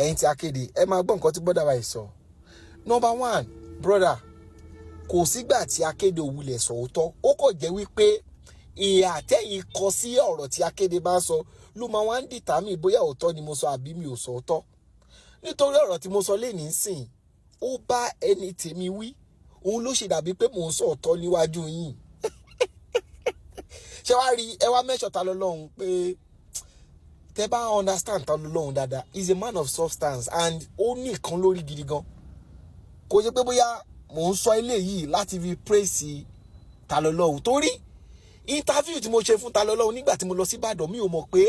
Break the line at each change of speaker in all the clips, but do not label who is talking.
ẹ̀yin tí Akede ẹ máa gbọ́ nǹkan tí brother wa sọ. Number one, brother, kò sígbà tí Akede òwúlẹ̀ sọ̀tọ̀, ó kò jẹ́ wípé ìhà tẹ́yìn kọ sí ọ̀rọ̀ tí Akede bá sọ ló máa wá ń dìtàmì bóyá òótọ́ ni mo sọ àbí mi ò sọ òótọ́. Nítorí ọ̀rọ̀ tí mo sọ lénìí sìn, ó bá ẹni tèmi wí, òun ló ṣe dàbí pé mò ń sọ òótọ́ níwájú yín. Ṣé wá rí ẹ wá mẹ́ṣọ̀ ta lọ́lọ́run pé tẹ́ bá understand ta lọ́lọ́run dáadáa, is a man of substance and ó ní ìkan lórí gidi gan. Kò ṣe pé bóyá mò ń sọ ilé yìí láti fi praise ta lọ́lọ́run, torí interview tí mo ṣe fún ta lọ́lọ́run nígbà tí mo lọ sí Ìbàdàn, mi ò mọ̀ pé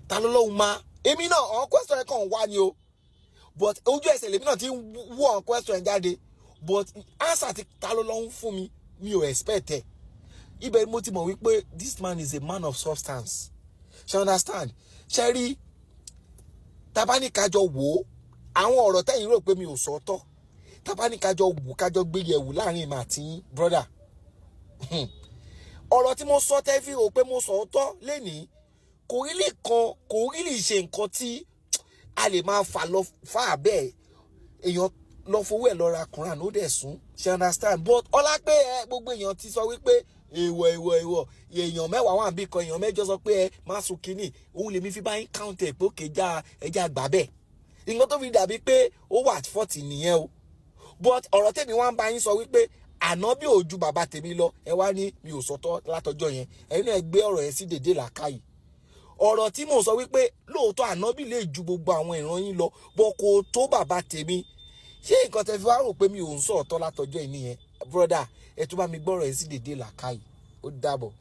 ta lọ́lọ́run máa èmi náà àwọn question kan wá ni o, but ojú ẹsẹ̀ lèmi náà ti ń wú àwọn question jáde, but answer ti ta lọ́lọ́run fún mi, mi ò expect ẹ̀. Ibẹ̀ mo ti mọ̀ wípé this man is a man of substance. Ṣé understand? Ṣé rí tabaníkájọ wò àwọn ọ̀rọ̀ tẹ́yìn rò pé mi ò sọ tọ́, tabaníkájọ wò kájọ gbé yẹ̀wò láàrin mi àti brother. Ọ̀rọ̀ tí mo sọ tẹ́ fi rò pé mo sọ tọ́ lénìí kò rí lè ṣe nǹkan tí a lè máa fà lọ fà bẹ́ẹ̀ èèyàn lọ fowó ẹ̀ lọ ra Quran ó dẹ̀ sún. Ṣé understand? But ọlá pé gbogbo èèyàn ti sọ wípé èèwọ̀ èèyàn mẹ́wàá wà bí kan èèyàn mẹ́jọ sọ pé má sùn kínní, òun lèmi fi bá yín count ẹ̀ pé ó kéjà ẹja àgbà bẹ́ẹ̀. Nǹkan tó fi dàbí pé ó wà 40 nìyẹn o. But ọ̀rọ̀ tèmi wá ń bá yín sọ wípé ànábì ò ju bàbá tèmi lọ, ẹ wá ní mi ò sọtọ́ látọjọ́ yẹn, ẹ̀yin náà gbé ọ̀rọ̀ yẹn sí dédé làákàyè. Ọ̀rọ̀ tí mò ń sọ wípé lóòótọ́ ànábì lè ju gbogbo àwọn ìran yín lọ, bọ́ kò tó bàbá tèmi. Ṣé nǹkan tẹ́ fi wá rò pé mi ò ń sọ̀tọ̀ látọjọ́ yìí nìyẹn? Brother, ẹ tún bá mi gbọ́rọ̀ yẹn sí dédé làákàyè. Ó dàbọ̀.